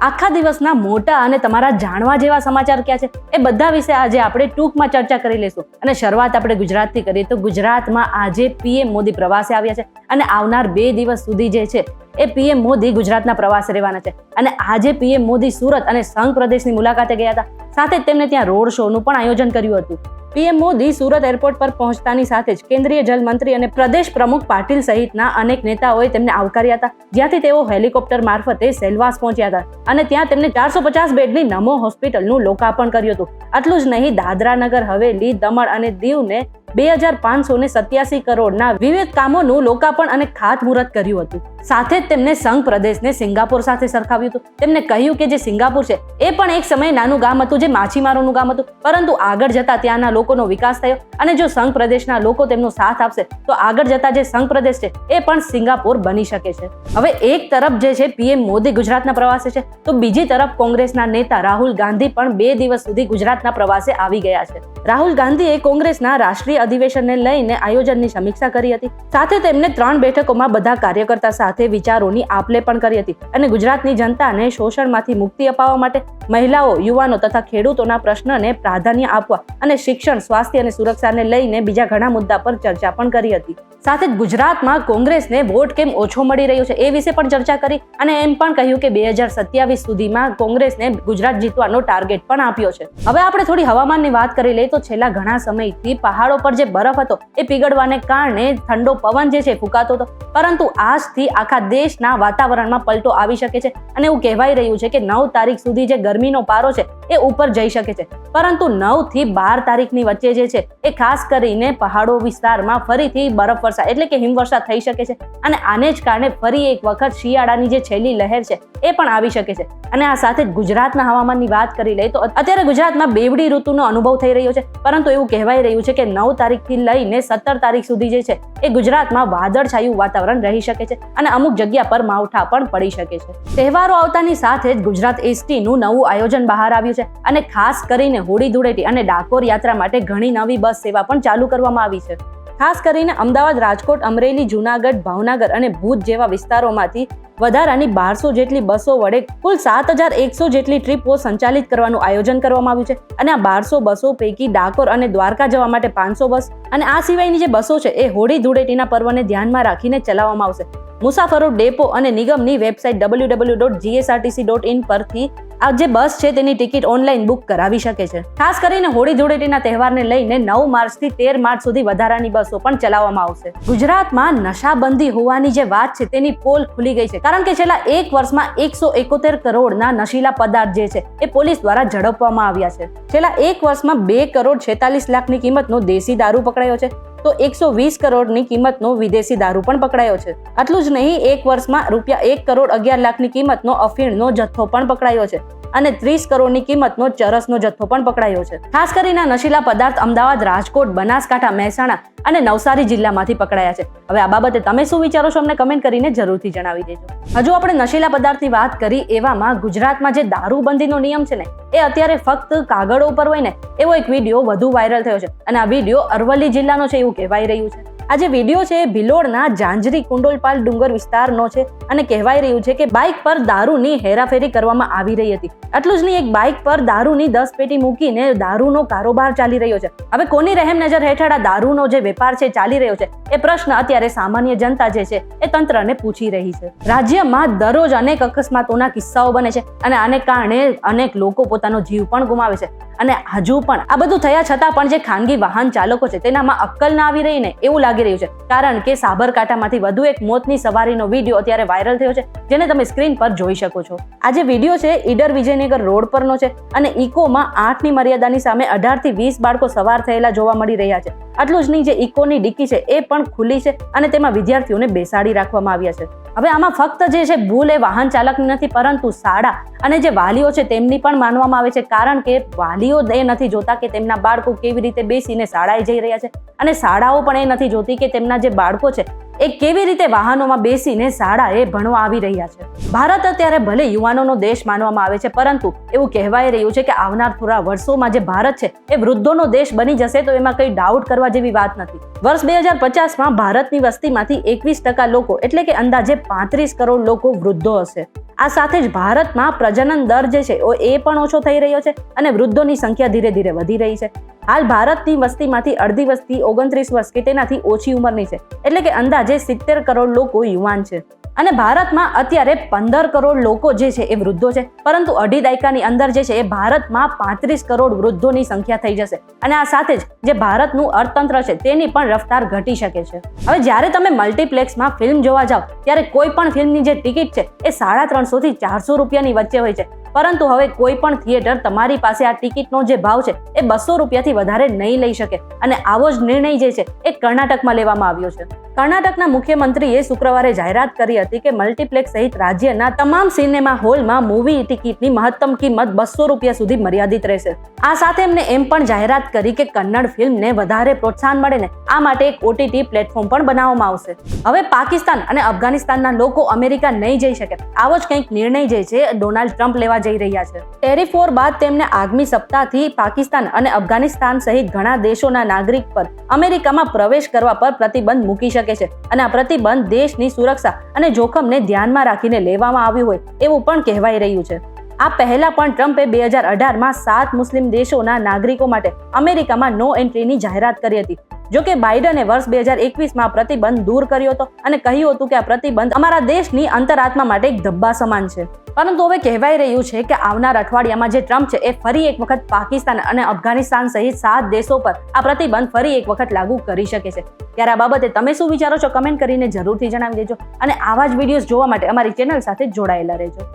આખા દિવસના મોટા અને તમારા જાણવા જેવા સમાચાર ક્યાં છે એ બધા વિશે આજે આપણે ટૂંકમાં ચર્ચા કરી લઈશું. અને શરૂઆત આપણે ગુજરાતથી કરીએ તો ગુજરાતમાં આજે પીએમ મોદી પ્રવાસે આવ્યા છે અને આવનાર 2 દિવસ સુધી જે છે એ પીએમ મોદી ગુજરાતના પ્રવાસે રહેવાના છે. અને આજે પીએમ મોદી સુરત અને સંઘ પ્રદેશની મુલાકાતે ગયા હતા. સાથે જ તેમણે ત્યાં રોડ શોનું પણ આયોજન કર્યું હતું. પીએમ મોદી સુરત એરપોર્ટ પર પહોંચતાની સાથે જ કેન્દ્રીય જલ મંત્રી અને પ્રદેશ પ્રમુખ પાટીલ સહિતના અનેક નેતાઓએ તેમને આવકાર્યા હતા, જ્યાંથી તેઓ હેલિકોપ્ટર મારફતે સેલવાસ પહોંચ્યા હતા અને ત્યાં તેમને 450 બેડની નમો હોસ્પિટલનું લોકાર્પણ કર્યું હતું. આટલું જ નહીં, દાદરા નગર હવેલી, દમણ અને દીવને 2587 કરોડના વિવિધ કામોનું લોકાર્પણ અને ખાતમુહૂર્ત કર્યું હતું. સાથે જ તેમને સંઘ પ્રદેશને સિંગાપોર સાથે સરખાવ્યું હતું. તેમને કહ્યું કે જે સિંગાપોર છે એ પણ એક સમયે નાનું ગામ હતું, જે માછીમારોનું ગામ હતું, પરંતુ આગળ જતા ત્યાંના લોકોનો વિકાસ થયો અને જો સંઘ પ્રદેશના લોકો તેમનો સાથ આપશે તો આગળ જતા જે સંઘ પ્રદેશ છે એ પણ સિંગાપોર બની શકે છે. હવે એક તરફ જે છે પીએમ મોદી ગુજરાતના પ્રવાસે છે, તો બીજી તરફ કોંગ્રેસના નેતા રાહુલ ગાંધી પણ 2 દિવસ સુધી ગુજરાતના પ્રવાસે આવી ગયા છે. રાહુલ ગાંધીએ કોંગ્રેસના રાષ્ટ્રીય અધિવેશનને લઈને આયોજનની સમીક્ષા કરી હતી. સાથે તેમને 3 બેઠકોમાં બધા કાર્યકર્તા સાથે વિચારોની આપ-લે પણ કરી હતી અને ગુજરાતની જનતાને શોષણમાંથી મુક્તિ અપાવવા માટે મહિલાઓ, યુવાનો તથા ખેડૂતોના પ્રશ્નને પ્રાધાન્ય આપવા અને શિક્ષણ, સ્વાસ્થ્ય અને સુરક્ષાને લઈને બીજા ઘણા મુદ્દા પર ચર્ચા પણ કરી હતી. સાથે જ ગુજરાતમાં કોંગ્રેસને વોટ કેમ ઓછો મળી રહ્યો છે એ વિશે પણ ચર્ચા કરી અને એમ પણ કહ્યું કે 2027 સુધીમાં કોંગ્રેસને ગુજરાત જીતવાનો ટાર્ગેટ પણ આપ્યો છે. હવે આપણે થોડી હવામાનની વાત કરી લઈએ તો છેલ્લા ઘણા સમયથી પહાડો પર જે બરફ હતો એ પીગળવાને કારણે ઠંડો પવન જે છે ફૂંકાતો હતો, પરંતુ આજથી આખા દેશના વાતાવરણમાં પલટો આવી શકે છે અને એવું કહેવાય રહ્યું છે કે 9 તારીખ સુધી જે ગરમીનો પારો છે એ ઉપર જઈ શકે છે, પરંતુ 9 થી 12 તારીખની વચ્ચે જે છે એ ખાસ કરીને પહાડો વિસ્તારમાં ફરીથી બરફવર્ષા એટલે કે હિમવર્ષા થઈ શકે છે અને આને જ કારણે ફરી એક વખત શિયાળાની જે છેલ્લી લહેર છે એ પણ આવી શકે છે. અને આ સાથે જ ગુજરાતના હવામાનની વાત કરી લઈએ તો અત્યારે ગુજરાતમાં બેવડી ઋતુનો અનુભવ થઈ રહ્યો છે, પરંતુ એવું કહેવાય રહ્યું છે કે 9 તારીખથી લઈને 17 તારીખ સુધી જે છે એ ગુજરાતમાં વાદળછાયું વાતાવરણ રહી શકે છે અને અમુક જગ્યા પર માવઠા પણ પડી શકે છે. તહેવારો આવતાની સાથે જ ગુજરાત એસટીનું નવું આયોજન બહાર આવ્યું છે અને ખાસ કરીને હોળી ધૂળેટી અને ડાકોર યાત્રા માટે ઘણી નવી બસ સેવા પણ ચાલુ કરવામાં આવી છે. ખાસ કરીને અમદાવાદ, રાજકોટ, અમરેલી, જૂનાગઢ, ભાવનગર અને ભુજ જેવા વિસ્તારોમાંથી વધારાની 1200 જેટલી બસો વડે કુલ 7100 જેટલી ટ્રીપો સંચાલિત કરવાનું આયોજન કરવામાં આવ્યું છે. અને આ 1200 બસો પૈકી ડાકોર અને દ્વારકા જવા માટે 500 બસ અને આ સિવાયની જે બસો છે એ હોળી ધૂળેટીના પર્વને ધ્યાનમાં રાખીને ચલાવવામાં આવશે. મુસાફરો ડેપો અને નિગમની વેબસાઇટ www.gsrtc.in પરથી આ જે બસ છે તેની ટિકિટ ઓનલાઈન બુક કરાવી શકે છે. ખાસ કરીને હોળી ધૂળેટીના તહેવારને લઈને 9 માર્ચથી 13 માર્ચ સુધી વધારાની બસો પણ ચલાવવામાં આવશે. ગુજરાતમાં નશાબંધી હોવાની જે વાત છે તેની પોલ ખુલી ગઈ છે, કારણ કે છેલ્લા 1 વર્ષમાં 171 કરોડના નશીલા પદાર્થ જે છે એ પોલીસ દ્વારા ઝડપવામાં આવ્યા છે. છેલ્લા 1 વર્ષમાં 2 કરોડ 46 લાખની કિંમતનો દેશી દારૂ પકડાયો છે, તો 120 કરોડની કિંમતનો વિદેશી દારૂ પણ પકડાયો છે. આટલું જ નહીં, 1 વર્ષમાં રૂપિયા 1 કરોડ 11 લાખની કિંમતનો અફીણનો જથ્થો પણ પકડાયો છે અને 30 કરોડની કિંમતનો ચરસનો જથ્થો પણ પકડાયો છે. ખાસ કરીને નશીલા પદાર્થ અમદાવાદ, રાજકોટ, બનાસકાંઠા, મહેસાણા અને નવસારી જિલ્લામાંથી પકડાયા છે. હવે આ બાબતે તમે શું વિચારો છો અમને કમેન્ટ કરીને જરૂરથી જણાવી દેજો. હજુ આપણે નશીલા પદાર્થની વાત કરી એવામાં ગુજરાતમાં જે દારૂબંધીનો નિયમ છે ને એ અત્યારે ફક્ત કાગળો ઉપર હોય ને એવો એક વિડીયો વધુ વાયરલ થયો છે અને આ વિડીયો અરવલ્લી જિલ્લાનો છે એવું કહેવાય રહ્યું છે. આ જે વિડીયો છે એ ભિલોડના જાંજરી કુંડોલપાલ ડુંગર વિસ્તારનો છે અને કહેવાય રહ્યું છે કે બાઇક પર દારૂની હેરાફેરી કરવામાં આવી રહી હતી. આટલું જ નહીં, એક બાઇક પર દારૂની 10 પેટી મૂકીને દારૂનો કારોબાર ચાલી રહ્યો છે. હવે કોની રહેમ નજર હેઠળ આ દારૂનો જે વેપાર છે ચાલી રહ્યો છે એ પ્રશ્ન અત્યારે સામાન્ય જનતા જે છે એ તંત્રને પૂછી રહી છે. રાજ્યમાં દરરોજ અનેક અકસ્માતોના કિસ્સાઓ બને છે અને આને કારણે અનેક લોકો પોતાનો જીવ પણ ગુમાવે છે. અને હજુ પણ આ બધું થયા છતાં પણ જે ખાનગી વાહન ચાલકો છે તેનામાં અક્કલ ના આવી રહી ને એવું લાગી રહ્યું છે, કારણ કે સાબરકાંઠામાંથી વધુ એક મોતની સવારીનો વિડીયો અત્યારે વાયરલ થયો છે, જેને તમે સ્ક્રીન પર જોઈ શકો છો. આ જે વિડીયો છે ઈડર વિજયનગર રોડ પરનો છે અને ઇકોમાં 8ની મર્યાદાની સામે 18 થી 20 બાળકો સવાર થયેલા જોવા મળી રહ્યા છે. આટલું જ નહીં, જે ઇકોની ડિક્કી છે એ પણ ખુલ્લી છે અને તેમાં વિદ્યાર્થીઓને બેસાડી રાખવામાં આવ્યા છે. હવે આમાં ફક્ત જે છે ભૂલ એ વાહન ચાલકની નથી, પરંતુ શાળા અને જે વાલીઓ છે તેમની પણ માનવામાં આવે છે, કારણ કે વાલીઓ એ નથી જોતા કે તેમના બાળકો કેવી રીતે બેસીને શાળાએ જઈ રહ્યા છે અને શાળાઓ પણ એ નથી જોતી કે તેમના જે બાળકો છે એ કેવી રીતે વાહનોમાં બેસીને શાળાએ ભણવા આવી રહ્યા છે. ભારત અત્યારે ભલે યુવાનોનો દેશ માનવામાં આવે છે, પરંતુ એવું કહેવાય રહ્યું છે કે આવનાર થોડા વર્ષોમાં જે ભારત છે એ વૃદ્ધોનો દેશ બની જશે, તો એમાં કંઈ ડાઉટ કરવા જેવી વાત નથી. વર્ષ 2050માં ભારતની વસ્તીમાંથી 21% લોકો એટલે કે અંદાજે 35 કરોડ લોકો વૃદ્ધો હશે. આ સાથે જ ભારતમાં પ્રજનન દર જે છે એ પણ ઓછો થઈ રહ્યો છે અને વૃદ્ધોની સંખ્યા ધીરે ધીરે વધી રહી છે. હાલ ભારતની વસ્તીમાંથી અડધી વસ્તી 29 વર્ષ કે તેનાથી ઓછી ઉંમરની છે, એટલે કે અંદાજે 70 કરોડ લોકો યુવાન છે. અને ભારતમાં અત્યારે 15 કરોડ લોકો જે છે એ વૃદ્ધો છે, પરંતુ અઢી દાયકાની અંદર જે છે એ ભારતમાં 35 કરોડ વૃદ્ધોની સંખ્યા થઈ જશે. અને આ સાથે જ જે ભારતનું અર્થતંત્ર છે તેની પણ રફતાર ઘટી શકે છે. હવે જ્યારે તમે મલ્ટીપ્લેક્સમાં ફિલ્મ જોવા જાઓ ત્યારે કોઈ પણ ફિલ્મની જે ટિકિટ છે એ 350 થી 400 રૂપિયાની વચ્ચે હોય છે, પરંતુ હવે કોઈ પણ થિયેટર તમારી પાસે આ ટિકિટનો જે ભાવ છે એ 200 રૂપિયાથી વધારે નહીં લઈ શકે. અને આવો જ નિર્ણય જે છે એ કર્ણાટકમાં લેવામાં આવ્યો છે. કર્ણાટકના મુખ્યમંત્રીએ શુક્રવારે જાહેરાત કરી હતી કે મલ્ટીપ્લેક્સ સહિત રાજ્યના તમામ સિનેમા હોલમાં મૂવી ટિકિટની મહત્તમ કિંમત 200 રૂપિયા સુધી મર્યાદિત રહેશે. આ સાથે એમને એમ પણ જાહેરાત કરી કે કન્નડ ફિલ્મને વધારે પ્રોત્સાહન મળે ને આ માટે એક OTT પ્લેટફોર્મ પણ બનાવવામાં આવશે. હવે પાકિસ્તાન અને અફઘાનિસ્તાનના લોકો અમેરિકા નહીં જઈ શકે, આવો જ કંઈક નિર્ણય જે છે ડોનાલ્ડ ટ્રમ્પ લેવા જઈ રહ્યા છે. ટેરિફ વોર બાદ તેમને આગામી સપ્તાહથી પાકિસ્તાન અને અફઘાનિસ્તાન સહિત ઘણા દેશોના નાગરિક પર અમેરિકામાં પ્રવેશ કરવા પર પ્રતિબંધ મૂકી શકે છે. અને આ પ્રતિબંધ દેશની સુરક્ષા અને જોખમને ધ્યાનમાં રાખીને લેવામાં આવ્યું હોય એવું પણ કહેવાય રહ્યું છે. આ પહેલા પણ ટ્રમ્પે 2018માં 7 મુસ્લિમ દેશોના નાગરિકો માટે અમેરિકામાં નો એન્ટ્રીની જાહેરાત કરી હતી. જોકે બાઇડને વર્ષ 2021માં પ્રતિબંધ દૂર કર્યો હતો અને કહ્યું હતું કે આ પ્રતિબંધ અમારા દેશની અંતરાત્મા માટે એક ધબ્બા સમાન છે. પરંતુ હવે કહેવાય રહ્યું છે કે આવનાર અઠવાડિયામાં જે ટ્રમ્પ છે એ ફરી એક વખત પાકિસ્તાન અને અફઘાનિસ્તાન સહિત 7 દેશો પર આ પ્રતિબંધ ફરી એક વખત લાગુ કરી શકે છે. ત્યારે આ બાબતે તમે શું વિચારો છો કમેન્ટ કરીને જરૂરથી જણાવી દેજો અને આવા જ વિડીયોઝ જોવા માટે અમારી ચેનલ સાથે જોડાયેલા રહેજો.